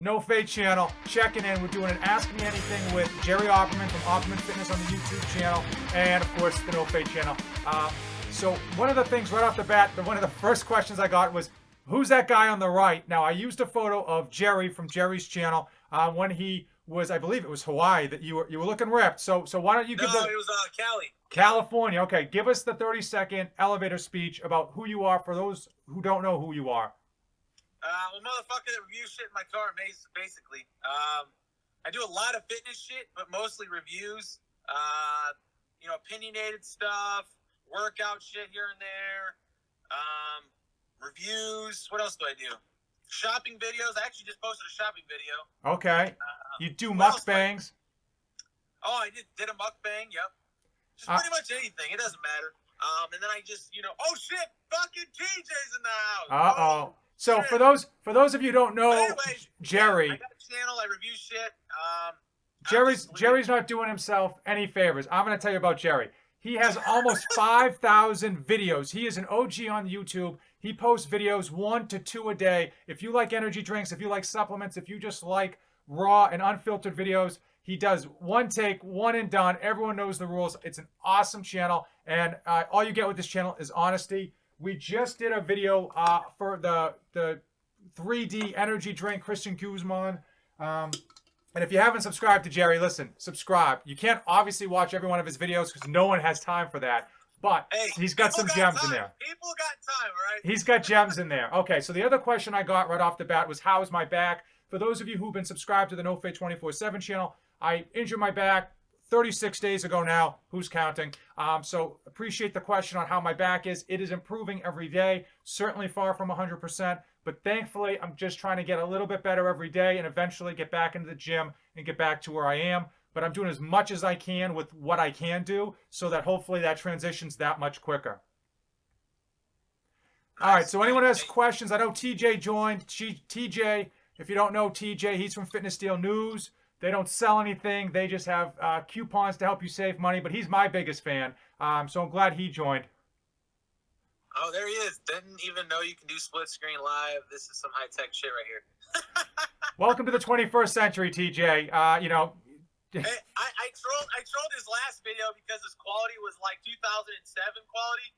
NoFate channel, checking in. We're doing an Ask Me Anything with Jerry Opperman from Opperman Fitness on the YouTube channel, and of course the NoFate channel. So one of the things right off the bat, one of the first questions I got was, who's that guy on the right? Now, I used a photo of Jerry from Jerry's channel when he was, I believe it was Hawaii, that you were looking ripped. So why don't you give No, it was Cali. California. Okay, give us the 30-second elevator speech about who you are for those who don't know who you are. I'm a motherfucker that reviews shit in my car, basically. I do a lot of fitness shit, but mostly reviews. Opinionated stuff, workout shit here and there, reviews. What else do I do? Shopping videos. I actually just posted a shopping video. Okay. You do mukbangs. I did a mukbang. Yep. Just pretty much anything. It doesn't matter. And then I just, oh shit, fucking TJ's in the house. Uh-oh. So for those of you who don't know, anyways, Jerry, I got a channel. I review shit. Jerry's not doing himself any favors. I'm going to tell you about Jerry. He has almost 5,000 videos. He is an OG on YouTube. He posts videos 1 to 2 a day. If you like energy drinks, if you like supplements, if you just like raw and unfiltered videos, he does one take, one and done. Everyone knows the rules. It's an awesome channel, and all you get with this channel is honesty. We just did a video for the 3D energy drink, Christian Guzman. And if you haven't subscribed to Jerry, listen, subscribe. You can't obviously watch every one of his videos because no one has time for that. But he's got some gems in there. People got time, all right? He's got gems in there. Okay, so the other question I got right off the bat was, how's my back? For those of you who've been subscribed to the NoFate247 channel, I injured my back 36 days ago now. Who's counting? So appreciate the question on how my back is. It is improving every day. Certainly far from 100%. But thankfully, I'm just trying to get a little bit better every day and eventually get back into the gym and get back to where I am. But I'm doing as much as I can with what I can do so that hopefully that transitions that much quicker. All right, so anyone has questions? I know TJ joined. TJ, if you don't know TJ, he's from Fitness Deal News. They don't sell anything. They just have coupons to help you save money. But he's my biggest fan, so I'm glad he joined. Oh, there he is. Didn't even know you can do split screen live. This is some high-tech shit right here. Welcome to the 21st century, TJ. Hey, I trolled his last video because his quality was like 2007 quality,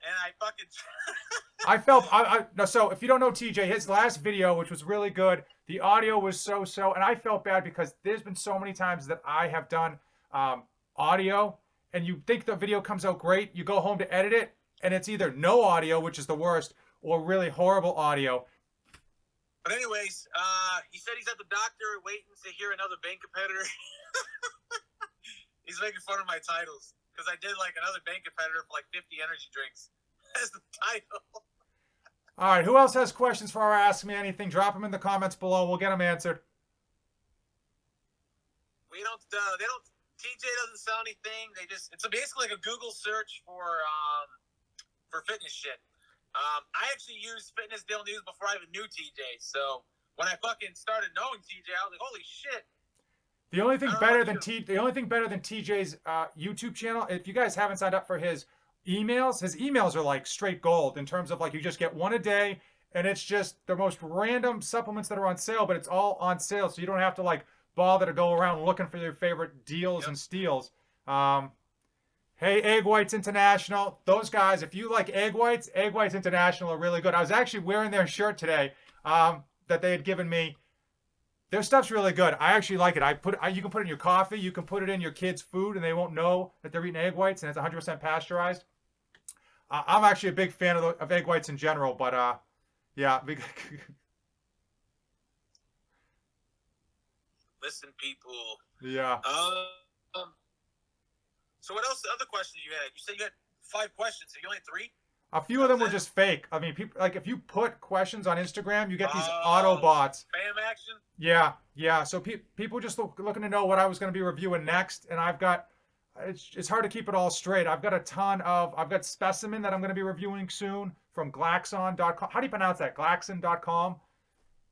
and I fucking... So if you don't know TJ, his last video, which was really good, the audio was so, and I felt bad because there's been so many times that I have done audio, and you think the video comes out great, you go home to edit it, and it's either no audio, which is the worst, or really horrible audio. But anyways, he said he's at the doctor waiting to hear another bank competitor. He's making fun of my titles because I did like another bank competitor for like 50 energy drinks as the title. All right, who else has questions for our Ask Me Anything? Drop them in the comments below. We'll get them answered. They don't. TJ doesn't sell anything. It's basically like a Google search for fitness shit. I actually used Fitness Deal News before I even knew TJ. So when I fucking started knowing TJ, I was like, holy shit. The only thing better than TJ's YouTube channel, if you guys haven't signed up for his emails are like straight gold in terms of like you just get one a day, and it's just the most random supplements that are on sale, but it's all on sale, so you don't have to like bother to go around looking for your favorite deals and steals. Hey, Egg Whites International. Those guys, if you like Egg Whites International are really good. I was actually wearing their shirt today that they had given me. Their stuff's really good. I actually like it. You can put it in your coffee. You can put it in your kids' food, and they won't know that they're eating egg whites, and it's 100% pasteurized. I'm actually a big fan of egg whites in general, but yeah. Listen, people. Yeah. So what else? The other questions you had? You said you had 5 questions. So you only had 3? A few of them were just fake. I mean, people like if you put questions on Instagram, you get these auto bots. Spam action. Yeah. So people just looking to know what I was going to be reviewing next, and I've got. It's hard to keep it all straight. I've got Specimen that I'm going to be reviewing soon from Glaxon.com. How do you pronounce that? Glaxon.com?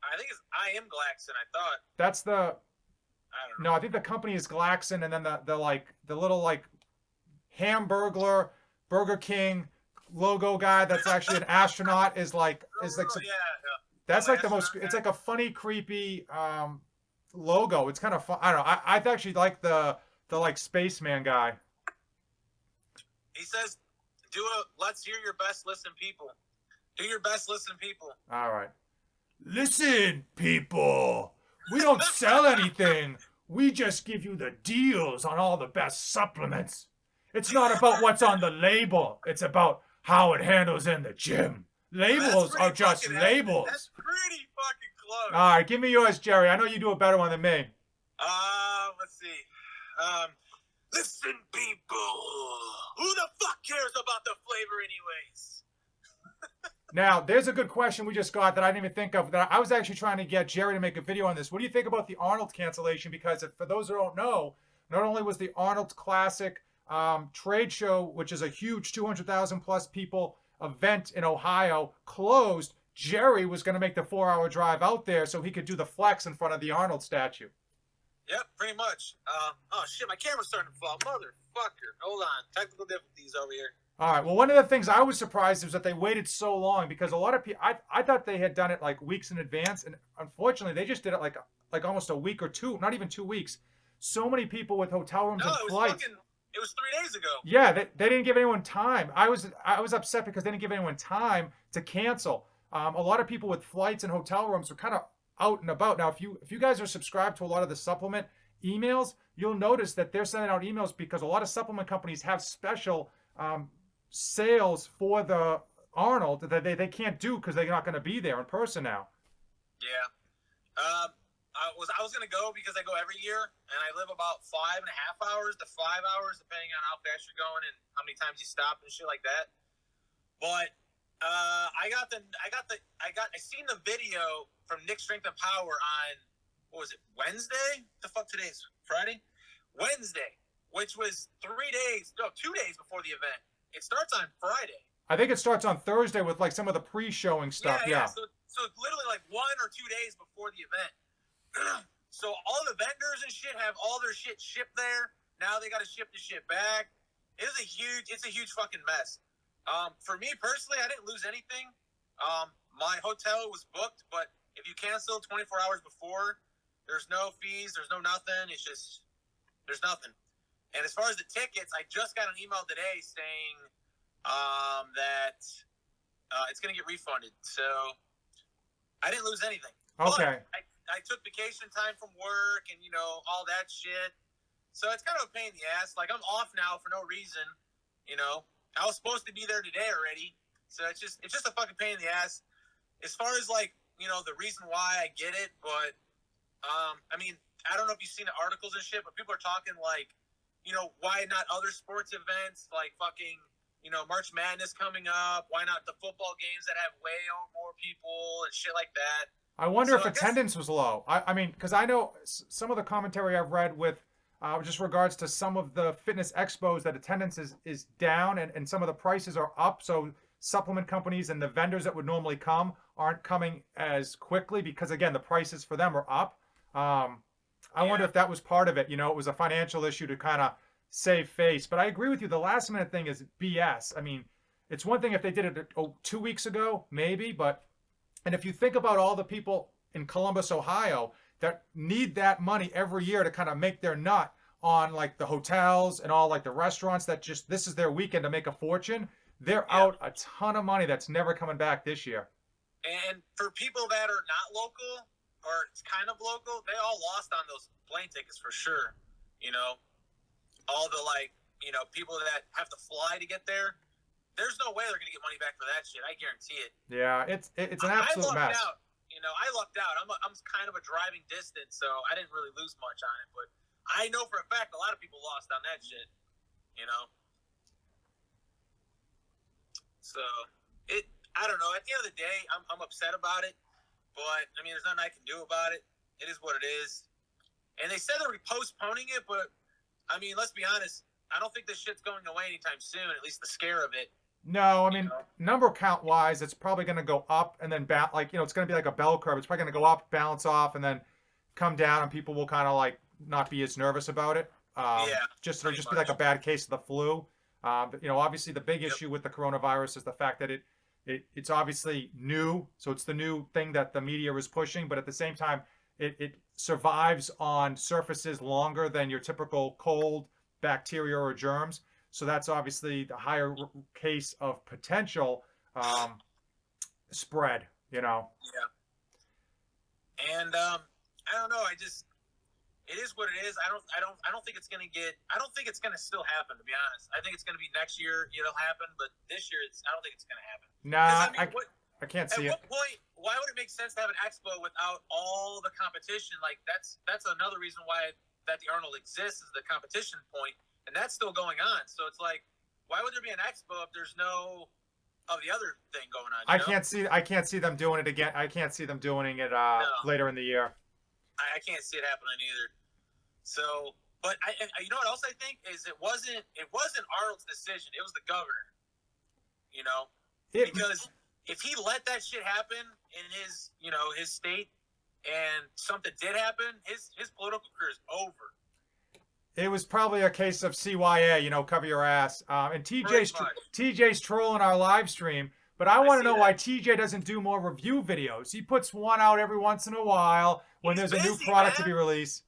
I think I am Glaxon. I thought. That's the. I don't know. No, I think the company is Glaxon, and then the little like Hamburglar Burger King logo guy that's actually an astronaut is like yeah. That's like the astronaut most. It's guy? like a funny, creepy logo. It's kind of fun. I don't know. I actually like the like spaceman guy. He says, let's hear your best listen people. Do your best listen people. All right. Listen, people. We don't sell anything. We just give you the deals on all the best supplements. It's not about what's on the label. It's about how it handles in the gym. Labels are just labels. That's pretty fucking close. All right, give me yours, Jerry. I know you do a better one than me. Let's see. Listen, people. Who the fuck cares about the flavor, anyways? Now, there's a good question we just got that I didn't even think of. That I was actually trying to get Jerry to make a video on this. What do you think about the Arnold cancellation? Because if, for those who don't know, not only was the Arnold Classic trade show, which is a huge 200,000 plus people event in Ohio, closed, Jerry was going to make the 4-hour drive out there so he could do the flex in front of the Arnold statue. Yep, pretty much. Oh shit, my camera's starting to fall. Motherfucker. Hold on. Technical difficulties over here. All right. Well, one of the things I was surprised was that they waited so long because a lot of people, I thought they had done it like weeks in advance, and unfortunately, they just did it like almost a week or two, not even 2 weeks. So many people with hotel rooms and flights. It was 3 days ago. Yeah, they didn't give anyone time. I was upset because they didn't give anyone time to cancel. A lot of people with flights and hotel rooms were kind of out and about. Now, if you guys are subscribed to a lot of the supplement emails, you'll notice that they're sending out emails because a lot of supplement companies have special sales for the Arnold that they can't do because they're not going to be there in person now. Yeah. I was gonna go because I go every year, and I live about 5.5 hours to 5 hours, depending on how fast you're going and how many times you stop and shit like that. But I seen the video from Nick Strength and Power on, what was it, Wednesday? The fuck, today's Friday? Wednesday, which was 2 days before the event. It starts on Friday. I think it starts on Thursday with like some of the pre-showing stuff. Yeah. So it's literally like 1 or 2 days before the event. So all the vendors and shit have all their shit shipped there. Now they got to ship the shit back. It's a huge fucking mess. For me personally, I didn't lose anything. My hotel was booked, but if you cancel 24 hours before, there's no fees, there's no nothing. It's just, there's nothing. And as far as the tickets, I just got an email today saying that it's going to get refunded. So I didn't lose anything. Okay. But I took vacation time from work and, all that shit. So it's kind of a pain in the ass. Like, I'm off now for no reason, I was supposed to be there today already. So it's just a fucking pain in the ass. As far as, like, the reason why I get it, but, I mean, I don't know if you've seen the articles and shit, but people are talking, like, why not other sports events, like fucking, March Madness coming up? Why not the football games that have way more people and shit like that? I wonder if attendance was low. I mean, because I know some of the commentary I've read with just regards to some of the fitness expos that attendance is down and some of the prices are up. So supplement companies and the vendors that would normally come aren't coming as quickly because, again, the prices for them are up. I wonder if that was part of it. It was a financial issue to kind of save face. But I agree with you. The last minute thing is BS. I mean, it's one thing if they did it 2 weeks ago, maybe, and if you think about all the people in Columbus, Ohio, that need that money every year to kind of make their nut on like the hotels and all like the restaurants that just, this is their weekend to make a fortune, they're out a ton of money that's never coming back this year. And for people that are not local or it's kind of local, they all lost on those plane tickets for sure. All the people that have to fly to get there. There's no way they're going to get money back for that shit. I guarantee it. Yeah, it's an absolute mess. I lucked out. I'm kind of a driving distance, so I didn't really lose much on it. But I know for a fact a lot of people lost on that shit. So I don't know. At the end of the day, I'm upset about it. But I mean, there's nothing I can do about it. It is what it is. And they said they were postponing it, but I mean, let's be honest. I don't think this shit's going away anytime soon. At least the scare of it. No, I mean, number count wise, it's probably going to go up and then it's going to be like a bell curve. It's probably going to go up, balance off, and then come down, and people will kind of like not be as nervous about it. It'll be like a bad case of the flu. Obviously the big issue with the coronavirus is the fact that It's obviously new, so it's the new thing that the media is pushing, but at the same time, it survives on surfaces longer than your typical cold bacteria or germs. So that's obviously the higher case of potential spread, you know. Yeah. And I don't know. It is what it is. I don't think it's gonna get. I don't think it's gonna still happen. To be honest, I think it's gonna be next year. It'll happen, but this year, I don't think it's gonna happen. Nah, I mean, I can't see at it. what point? Why would it make sense to have an expo without all the competition? Like that's another reason why that the Arnold exists is the competition point, and that's still going on. So it's like, why would there be an expo if there's no of the other thing going on? I can't see them doing it again. I can't see them doing it No, later in the year. I can't see it happening either. So, but you know what else I think is it wasn't Arnold's decision. It was the governor. You know, because if he let that shit happen in his his state, and something did happen, his political career is over. It was probably a case of CYA, cover your ass. And TJ's trolling our live stream, but I want to know why TJ doesn't do more review videos. He puts one out every once in a while when there's a new product to be released.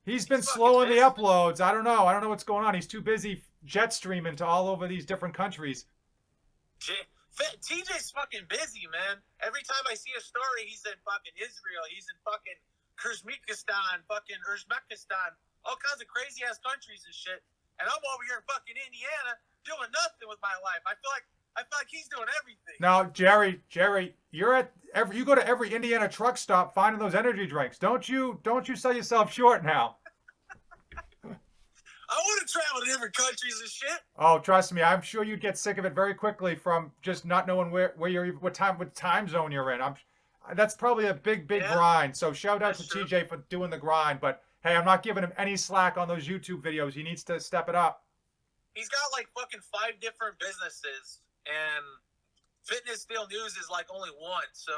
He's been slow on the uploads. I don't know. I don't know what's going on. He's too busy jet streaming to all over these different countries. TJ's fucking busy, man. Every time I see a story, he's in fucking Israel. He's in fucking Kyrgyzstan, fucking Uzbekistan, all kinds of crazy ass countries and shit. And I'm over here in fucking Indiana doing nothing with my life. I feel like he's doing everything. Now, Jerry, you go to every Indiana truck stop finding those energy drinks. Don't you sell yourself short now. I want to travel to different countries and shit. Oh, trust me, I'm sure you'd get sick of it very quickly from just not knowing what time zone you're in. That's probably a big grind. So shout out to TJ for doing the grind. But hey, I'm not giving him any slack on those YouTube videos. He needs to step it up. He's got like fucking 5 different businesses, and Fitness Deal News is like only one. So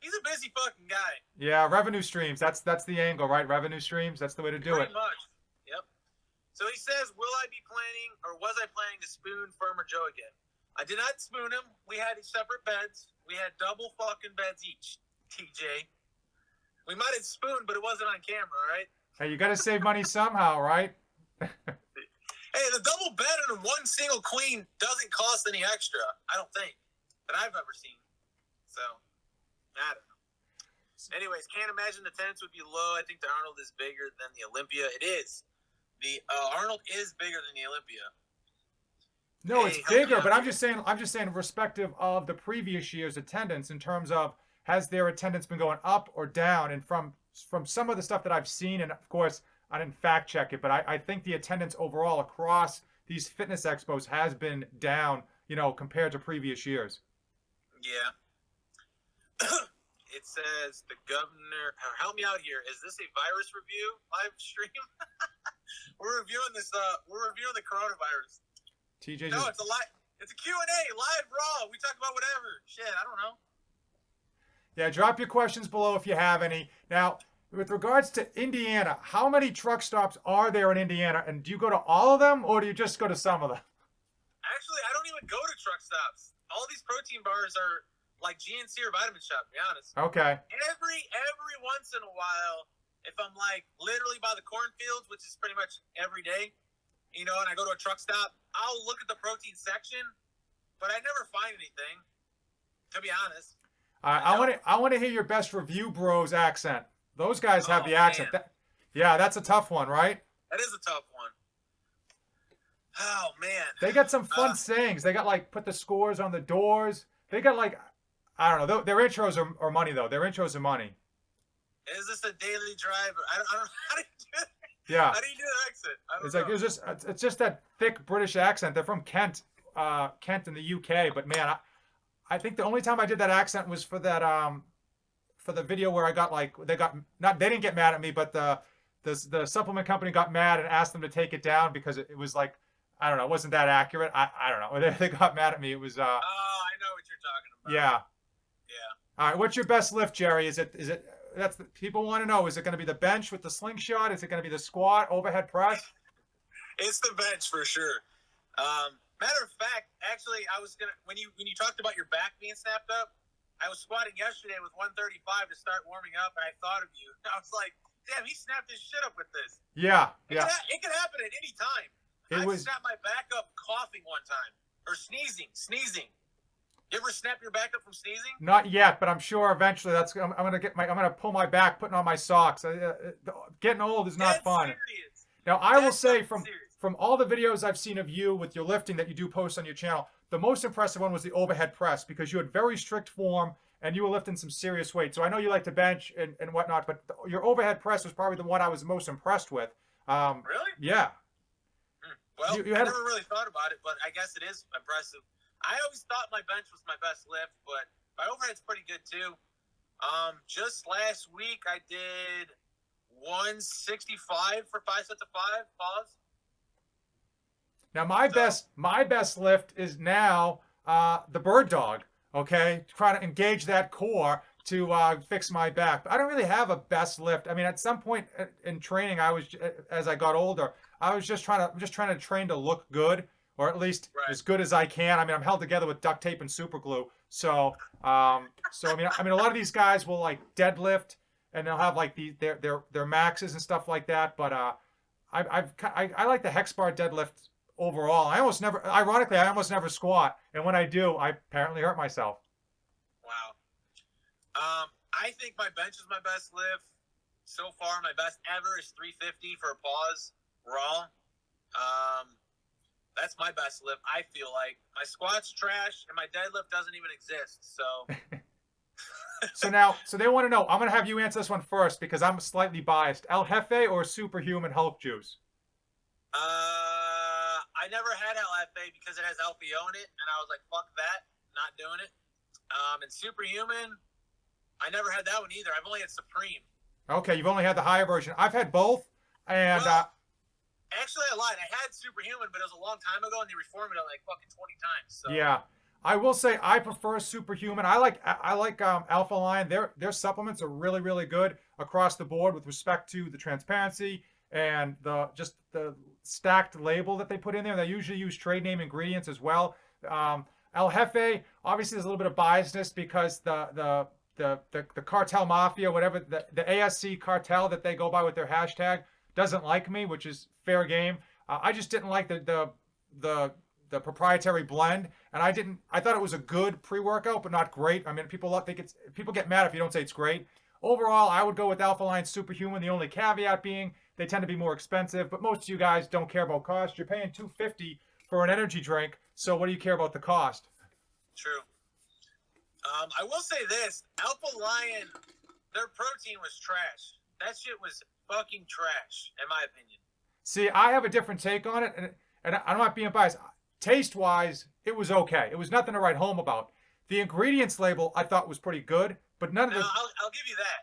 he's a busy fucking guy. Yeah, revenue streams. That's the angle, right? Revenue streams. That's the way to do it. Pretty much. Yep. So he says, will I be planning, or was I planning to spoon Firmer Joe again? I did not spoon him. We had separate beds. We had double fucking beds each, TJ. We might have spooned, but it wasn't on camera, right? Hey, you got to save money somehow, right? Hey, the double bed and one single queen doesn't cost any extra, I don't think, that I've ever seen. So, I don't know. Anyways, can't imagine the attendance would be low. I think the Arnold is bigger than the Olympia. It is. The Arnold is bigger than the Olympia. No, it's bigger, but I'm just saying respective of the previous year's attendance in terms of has their attendance been going up or down? And from some of the stuff that I've seen, and of course I didn't fact check it, but I think the attendance overall across these fitness expos has been down, compared to previous years. Yeah. It says the governor. Help me out here. Is this a virus review live stream? We're reviewing this. We're reviewing the coronavirus. TJ. No, it's a Q&A, live raw. We talk about whatever. Shit, I don't know. Yeah, drop your questions below if you have any. Now, with regards to Indiana, how many truck stops are there in Indiana? And do you go to all of them, or do you just go to some of them? Actually, I don't even go to truck stops. All these protein bars are like GNC or Vitamin Shop, to be honest. Okay. Every once in a while, if I'm like literally by the cornfields, which is pretty much every day, and I go to a truck stop, I'll look at the protein section, but I never find anything, to be honest. I want to hear your best review bros accent. Those guys have the accent. That's a tough one, right? That is a tough one. Oh man. They got some fun sayings. They got like put the scores on the doors. They got like, I don't know. Their intros are money though. Their intros are money. Is this a daily driver? I don't know how to do it. Yeah. How do you do the accent? It's just that thick British accent. They're from Kent in the UK. But man, I think the only time I did that accent was for that for the video where I got they didn't get mad at me, but the supplement company got mad and asked them to take it down because it was like, I don't know, it wasn't that accurate. I don't know. They got mad at me. It was oh, I know what you're talking about. Yeah. Yeah. All right, what's your best lift, Jerry? Is it people want to know, is it going to be the bench with the slingshot? Is it going to be the squat, overhead press? It's the bench for sure. Matter of fact, actually, I was gonna when you talked about your back being snapped up, I was squatting yesterday with 135 to start warming up, and I thought of you. I was like, damn, he snapped his shit up with this. Yeah, It can happen at any time. I snapped my back up coughing one time or sneezing. You ever snap your back up from sneezing? Not yet, but I'm sure eventually I'm gonna pull my back putting on my socks. Getting old is not fun. Serious. Now I will say from all the videos I've seen of you with your lifting that you do post on your channel, the most impressive one was the overhead press because you had very strict form and you were lifting some serious weight. So I know you like to bench and whatnot, but your overhead press was probably the one I was most impressed with. Really? Yeah. Well, I never really thought about it, but I guess it is impressive. I always thought my bench was my best lift, but my overhead's pretty good too. Just last week I did 165 for 5 sets of 5. Pause. Now my best lift is now the bird dog. Okay, trying to engage that core to fix my back. But I don't really have a best lift. I mean, at some point in training, as I got older, I was just trying to train to look good, or at least as good as I can. I mean, I'm held together with duct tape and super glue. So I mean, a lot of these guys will like deadlift, and they'll have like their maxes and stuff like that. But I like the hex bar deadlift overall. Ironically, I almost never squat, and when I do, I apparently hurt myself. Wow. I think my bench is my best lift so far. My best ever is 350 for a pause raw. That's my best lift. I feel like my squat's trash and my deadlift doesn't even exist. So. So they want to know. I'm gonna have you answer this one first because I'm slightly biased. El Jefe or Superhuman Hulk Juice? I never had LFA because it has LPO in it, and I was like, fuck that, not doing it. And Superhuman, I never had that one either. I've only had Supreme. Okay, you've only had the higher version. I've had both, and actually, I lied. I had Superhuman, but it was a long time ago, and they reformed it like fucking 20 times. So. Yeah, I will say I prefer Superhuman. I like Alpha Line. Their supplements are really, really good across the board with respect to the transparency and the stacked label that they put in there. They usually use trade name ingredients as well. El Jefe, obviously, there's a little bit of biasness because the cartel mafia, whatever the ASC cartel that they go by with their hashtag, doesn't like me, which is fair game. I just didn't like the proprietary blend, and I thought it was a good pre-workout, but not great. I mean, people get mad if you don't say it's great. Overall, I would go with Alpha Line Superhuman. The only caveat being they tend to be more expensive, but most of you guys don't care about cost. You're paying $250 for an energy drink, so what do you care about the cost? True. I will say this: Alpha Lion, their protein was trash. That shit was fucking trash, in my opinion. See, I have a different take on it, and I'm not being biased. Taste-wise, it was okay. It was nothing to write home about. The ingredients label I thought was pretty good, but none of the. I'll give you that.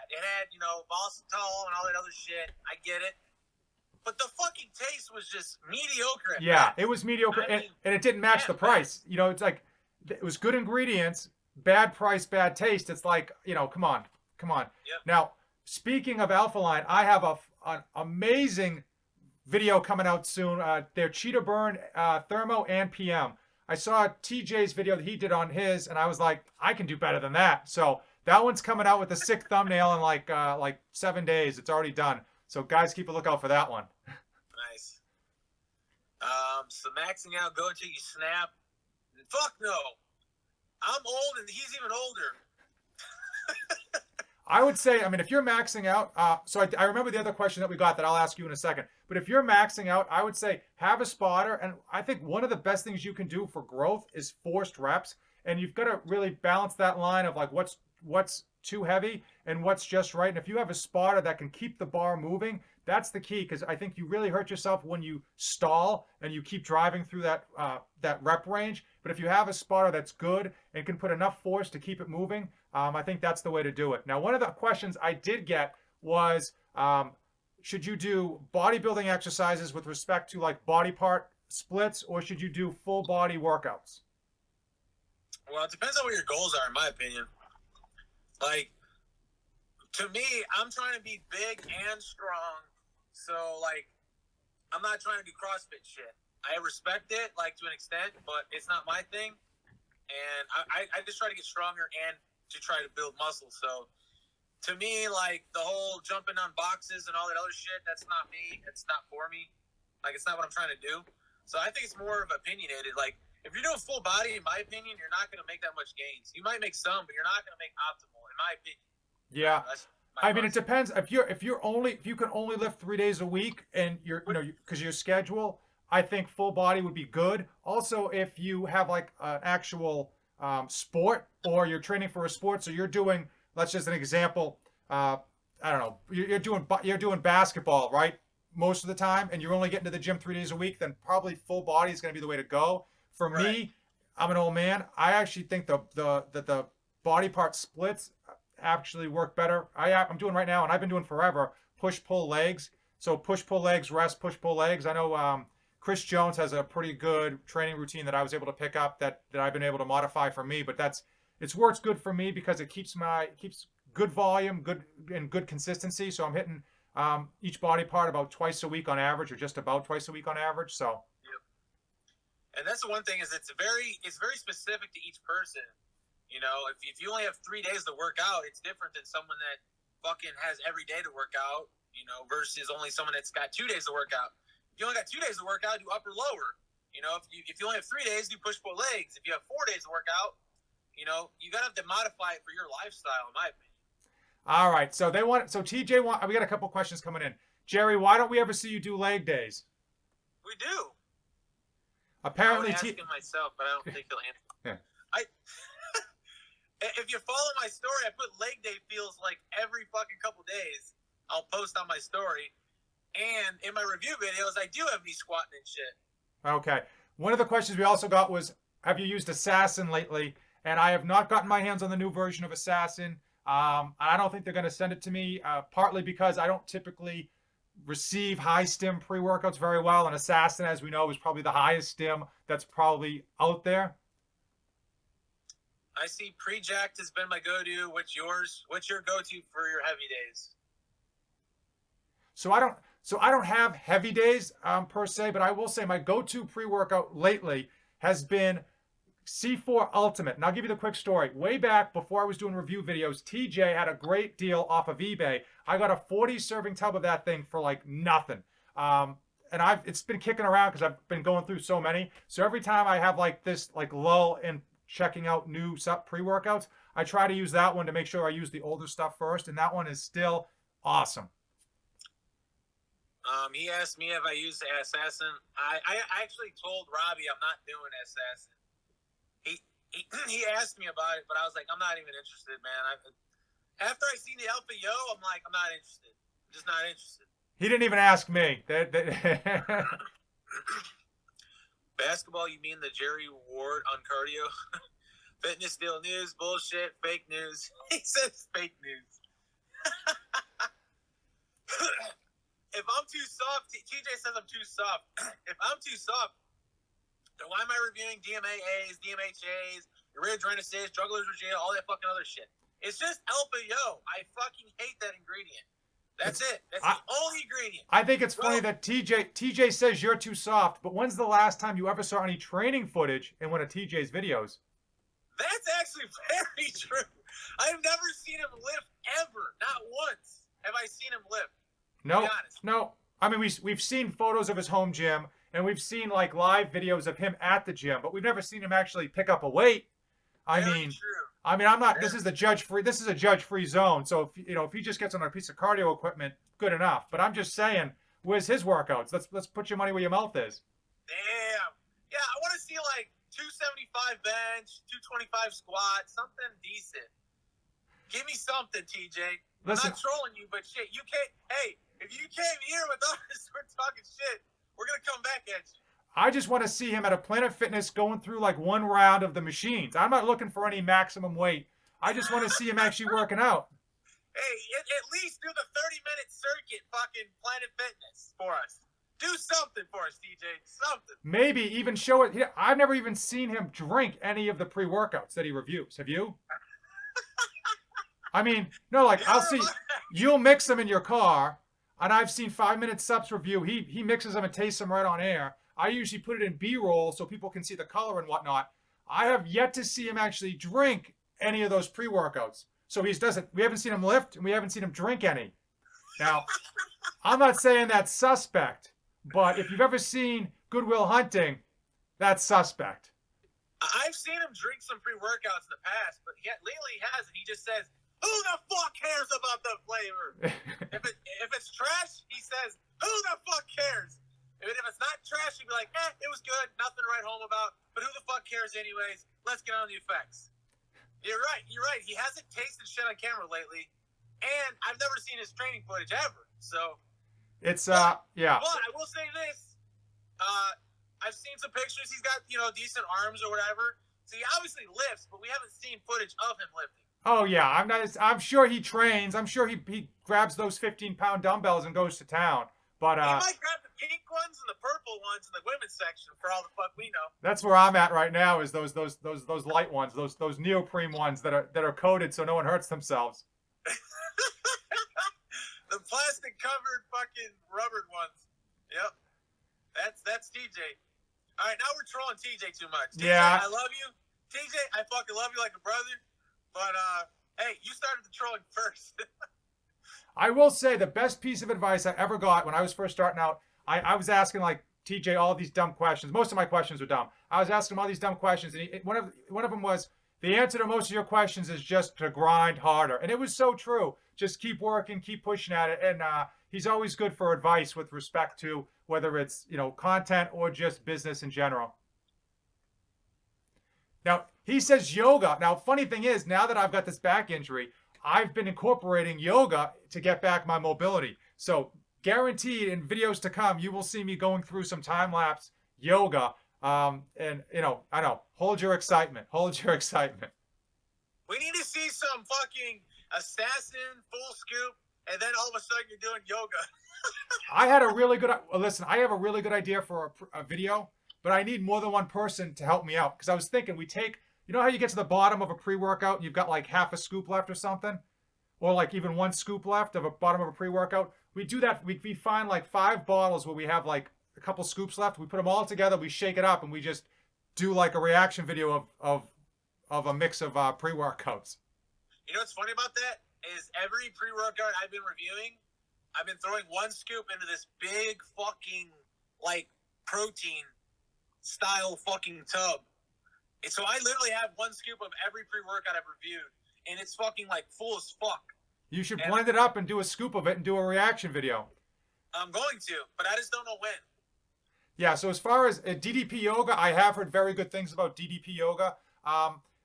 It had, balsitol and all that other shit. I get it. But the fucking taste was just mediocre. Yeah, it was mediocre, and it didn't match the price. It's like it was good ingredients, bad price, bad taste. It's like, come on. Yep. Now, speaking of Alpha Line, I have an amazing video coming out soon. Their Cheetah Burn Thermo and PM. I saw TJ's video that he did on his, and I was like, I can do better than that. So that one's coming out with a sick thumbnail in like 7 days. It's already done. So guys, keep a lookout for that one. Nice. So maxing out, go until you snap. Fuck no. I'm old, and he's even older. I would say, I mean, if you're maxing out, so I remember the other question that we got that I'll ask you in a second. But if you're maxing out, I would say have a spotter. And I think one of the best things you can do for growth is forced reps. And you've got to really balance that line of like what's too heavy and what's just right. And if you have a spotter that can keep the bar moving, that's the key, because I think you really hurt yourself when you stall and you keep driving through that rep range. But if you have a spotter that's good and can put enough force to keep it moving, I think that's the way to do it. Now, one of the questions I did get was, should you do bodybuilding exercises with respect to like body part splits, or should you do full body workouts? Well, it depends on what your goals are, in my opinion. Like, to me, I'm trying to be big and strong. So, like, I'm not trying to do CrossFit shit. I respect it, like, to an extent, but it's not my thing. And I just try to get stronger and to try to build muscle. So to me, like, the whole jumping on boxes and all that other shit, that's not me. It's not for me. Like, it's not what I'm trying to do. So I think it's more of opinionated. Like, if you're doing full body, in my opinion, you're not going to make that much gains. You might make some, but you're not going to make optimal, in my opinion. Yeah. That's I mean, it depends. If you can only lift 3 days a week and because your schedule, I think full body would be good. Also, if you have like an actual sport or you're training for a sport, so you're doing, let's just an example, I don't know, you're doing basketball, right? Most of the time, and you're only getting to the gym 3 days a week, then probably full body is going to be the way to go. For me, I'm an old man. I actually think the body part splits actually work better. I'm doing right now, and I've been doing forever, push pull legs. So push pull legs, rest, push pull legs. I know Chris Jones has a pretty good training routine that I was able to pick up that I've been able to modify for me. But it's works good for me because it keeps good volume, good consistency. So I'm hitting each body part about twice a week on average, or just about twice a week on average. So. And that's the one thing is it's very specific to each person. You know, if you only have 3 days to work out, it's different than someone that fucking has every day to work out, you know, versus only someone that's got 2 days to work out. If you only got 2 days to work out, do upper lower. You know, if you only have 3 days, do push pull legs. If you have 4 days to work out, you know, you gotta have to modify it for your lifestyle, in my opinion. All right. So TJ we got a couple questions coming in. Jerry, why don't we ever see you do leg days? We do. Apparently, I would ask him myself, but I don't think he'll answer. Yeah. If you follow my story, I put leg day feels like every fucking couple days. I'll post on my story. And in my review videos, I do have me squatting and shit. Okay. One of the questions we also got was, have you used Assassin lately? And I have not gotten my hands on the new version of Assassin. I don't think they're going to send it to me, partly because I don't typically receive high stim pre-workouts very well. And Assassin, as we know, is probably the highest stim that's probably out there. I see pre-jacked has been my go-to. What's yours? What's your go-to for your heavy days? So I don't have heavy days per se, but I will say my go-to pre-workout lately has been C4 Ultimate. And I'll give you the quick story. Way back before I was doing review videos, TJ had a great deal off of eBay. I got a 40 serving tub of that thing for like nothing. And it's been kicking around because I've been going through so many. So every time I have like this like lull in checking out new pre-workouts, I try to use that one to make sure I use the older stuff first, and that one is still awesome. He asked me if I used Assassin. I actually told Robbie I'm not doing Assassin. He asked me about it, but I was like, I'm not even interested, man. After I seen the Alpha Yo, I'm like, I'm not interested. I'm just not interested. He didn't even ask me. Basketball, you mean the Jerry Ward on cardio? Fitness deal news, bullshit, fake news. He says fake news. If I'm too soft, TJ says I'm too soft. If I'm too soft, then why am I reviewing DMAAs, DMHAs, urea-adrenases, jugglers regime, all that fucking other shit? It's just Alpha Yo. I fucking hate that ingredient. That's it. That's the only ingredient. I think it's funny that TJ says you're too soft, but when's the last time you ever saw any training footage in one of TJ's videos? That's actually very true. I've never seen him lift ever. Not once have I seen him lift. No. I mean, we've seen photos of his home gym, and we've seen like live videos of him at the gym, but we've never seen him actually pick up a weight. Very true. I mean, I'm not. This is a judge-free zone. So if he just gets on a piece of cardio equipment, good enough. But I'm just saying, where's his workouts? Let's put your money where your mouth is. Damn. Yeah, I want to see like 275 bench, 225 squat, something decent. Give me something, TJ. Listen, I'm not trolling you, but shit, you can't. Hey, if you came here with us, we're talking shit. We're gonna come back at you. I just want to see him at a Planet Fitness going through like one round of the machines. I'm not looking for any maximum weight. I just want to see him actually working out. Hey, at least do the 30-minute circuit fucking Planet Fitness for us. Do something for us, DJ. Something. Maybe even show it. I've never even seen him drink any of the pre-workouts that he reviews. Have you? I mean, no, like I'll see. You'll mix them in your car, and I've seen 5 Minute Sups review. He mixes them and tastes them right on air. I usually put it in B-roll so people can see the color and whatnot. I have yet to see him actually drink any of those pre-workouts. So he doesn't. We haven't seen him lift, and we haven't seen him drink any. Now, I'm not saying that's suspect, but if you've ever seen Good Will Hunting, that's suspect. I've seen him drink some pre-workouts in the past, but lately he hasn't. He just says, "Who the fuck cares about the flavor?" if it's trash, he says, "Who the fuck cares?" And if it's not trash, he'd be like, "It was good, nothing to write home about, but who the fuck cares anyways? Let's get on the effects." You're right. He hasn't tasted shit on camera lately, and I've never seen his training footage ever. So it's yeah. But I will say this: I've seen some pictures. He's got decent arms or whatever. So he obviously lifts, but we haven't seen footage of him lifting. Oh yeah, I'm sure he trains. I'm sure he grabs those 15-pound dumbbells and goes to town. But he might grab the pink ones and the purple ones in the women's section for all the fuck we know. That's where I'm at right now. Is those light ones, those neoprene ones that are coated so no one hurts themselves. The plastic covered fucking rubbered ones. Yep. That's TJ. All right, now we're trolling TJ too much. TJ, yeah. I love you. TJ, I fucking love you like a brother. But hey, you started the trolling first. I will say the best piece of advice I ever got when I was first starting out, I was asking like TJ all these dumb questions. Most of my questions were dumb. I was asking him all these dumb questions, and one of them was, the answer to most of your questions is just to grind harder. And it was so true. Just keep working, keep pushing at it. And he's always good for advice with respect to whether it's content or just business in general. Now, he says yoga. Now, funny thing is, now that I've got this back injury, I've been incorporating yoga to get back my mobility. So guaranteed in videos to come, you will see me going through some time-lapse yoga. And, I know, hold your excitement. Hold your excitement. We need to see some fucking assassin full scoop, and then all of a sudden you're doing yoga. I had a really good, listen, I have a really good idea for a video, but I need more than one person to help me out. Because I was thinking you know how you get to the bottom of a pre-workout and you've got like half a scoop left or something? Or like even one scoop left of a bottom of a pre-workout? We do that, we find like 5 bottles where we have like a couple scoops left. We put them all together, we shake it up, and we just do like a reaction video of a mix of pre-workouts. You know what's funny about that? Is every pre-workout I've been reviewing, I've been throwing one scoop into this big fucking like protein style fucking tub. And so I literally have one scoop of every pre-workout I've reviewed, and it's fucking like full as fuck. You should blend it up and do a scoop of it and do a reaction video. I'm going to, but I just don't know when. Yeah, so as far as DDP yoga, I have heard very good things about DDP yoga.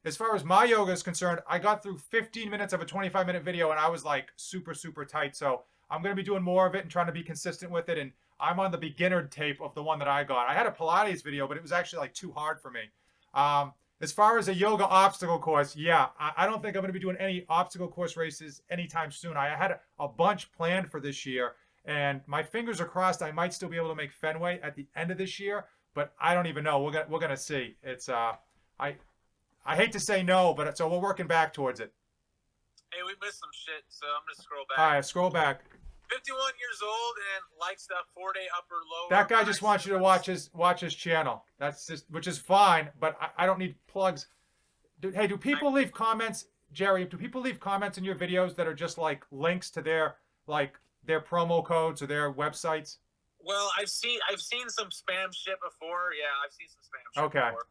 As far as my yoga is concerned, I got through 15 minutes of a 25-minute video, and I was like super, super tight. So I'm going to be doing more of it and trying to be consistent with it. And I'm on the beginner tape of the one that I got. I had a Pilates video, but it was actually like too hard for me. As far as a yoga obstacle course, yeah, I don't think I'm going to be doing any obstacle course races anytime soon. I had a bunch planned for this year, and my fingers are crossed. I might still be able to make Fenway at the end of this year, but I don't even know. We're gonna see. It's I hate to say no, but so we're working back towards it. Hey, we missed some shit, so I'm gonna scroll back. All right, scroll back. 51 years old and likes the 4-day upper lower. That guy just wants you to watch his channel. That's just, which is fine, but I don't need plugs. Hey, do people leave comments, Jerry? Do people leave comments in your videos that are just like links to their promo codes or their websites? Well, I've seen some spam shit before. Yeah, I've seen some spam shit before.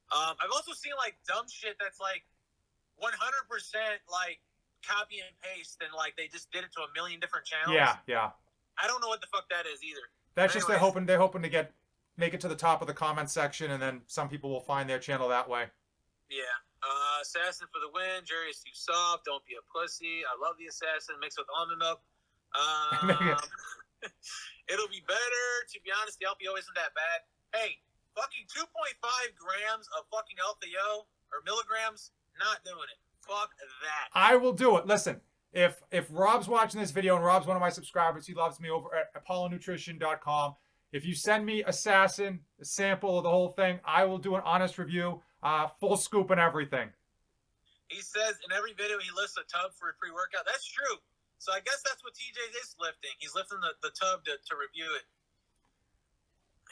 I've also seen like dumb shit that's like 100% like copy and paste, and like they just did it to a million different channels. Yeah. I don't know what the fuck that is either. That's just they're hoping to make it to the top of the comment section, and then some people will find their channel that way. Yeah. Assassin for the win. Jerry is too soft. Don't be a pussy. I love the assassin mixed with almond milk. It'll be better. To be honest, the LPO isn't that bad. Hey, fucking 2.5 grams of fucking LPO or milligrams, not doing it. Fuck that. I will do it. Listen, if Rob's watching this video, and Rob's one of my subscribers, he loves me over at apollonutrition.com. If you send me Assassin, a sample of the whole thing, I will do an honest review, full scoop and everything. He says in every video he lifts a tub for a pre-workout. That's true. So I guess that's what TJ is lifting. He's lifting the tub to review it.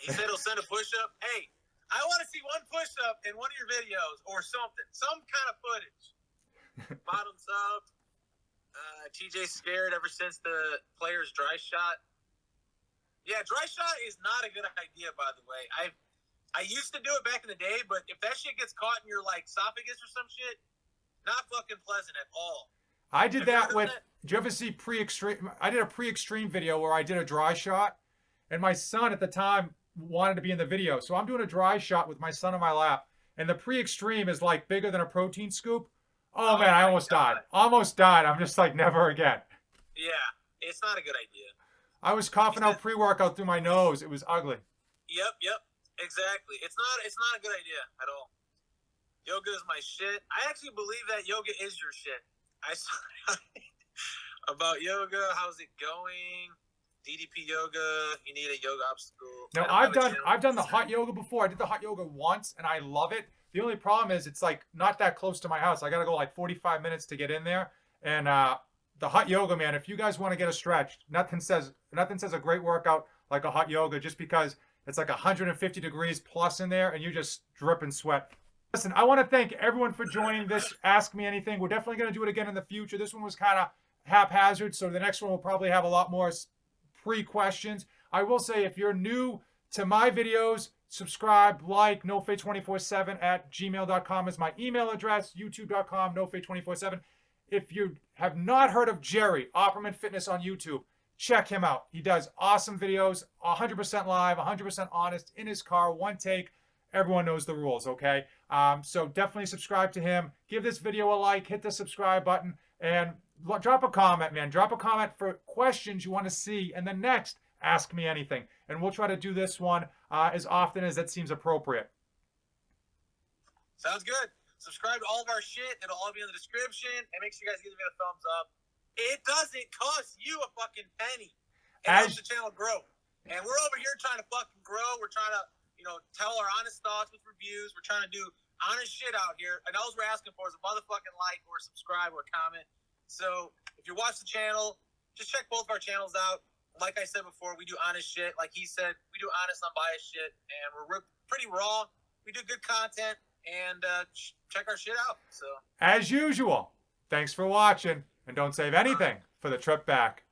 He said he'll send a push-up. Hey, I want to see one push-up in one of your videos or something. Some kind of footage. Bottoms up. TJ's scared ever since the player's dry shot. Yeah, dry shot is not a good idea, by the way. I used to do it back in the day, but if that shit gets caught in your like esophagus or some shit, not fucking pleasant at all. I did that with. Did you ever see pre-extreme? I did a pre-extreme video where I did a dry shot, and my son at the time wanted to be in the video, so I'm doing a dry shot with my son on my lap, and the pre-extreme is like bigger than a protein scoop. Oh man, I almost died. Almost died. I'm just like, never again. Yeah, it's not a good idea. I was coughing out pre-workout through my nose. It was ugly. Yep, exactly. It's not a good idea at all. Yoga is my shit. I actually believe that yoga is your shit. I saw about yoga. How's it going? DDP yoga. You need a yoga obstacle. No, I've done the hot yoga before. I did the hot yoga once, and I love it. The only problem is it's like not that close to my house. I got to go like 45 minutes to get in there. And the hot yoga, man, if you guys want to get a stretch, nothing says a great workout like a hot yoga, just because it's like 150 degrees plus in there and you just dripping sweat. Listen, I want to thank everyone for joining this Ask Me Anything. We're definitely going to do it again in the future. This one was kind of haphazard, so the next one will probably have a lot more pre-questions. I will say, if you're new to my videos, subscribe, like, NoFate247 at gmail.com is my email address, youtube.com, NoFate247. If you have not heard of Jerry, Opperman Fitness on YouTube, check him out. He does awesome videos, 100% live, 100% honest, in his car, one take. Everyone knows the rules, okay? So definitely subscribe to him. Give this video a like, hit the subscribe button, and drop a comment, man. Drop a comment for questions you want to see in the next Ask Me Anything. And we'll try to do this one as often as that seems appropriate. Sounds good. Subscribe to all of our shit. It'll all be in the description. And make sure you guys give me a thumbs up. It doesn't cost you a fucking penny. It helps the channel grow. And we're over here trying to fucking grow. We're trying to, tell our honest thoughts with reviews. We're trying to do honest shit out here. And all we're asking for is a motherfucking like or subscribe or comment. So if you watch the channel, just check both of our channels out. Like I said before, we do honest shit. Like he said, we do honest, unbiased shit. And we're pretty raw. We do good content. And check our shit out. So, as usual, thanks for watching. And don't save anything for the trip back.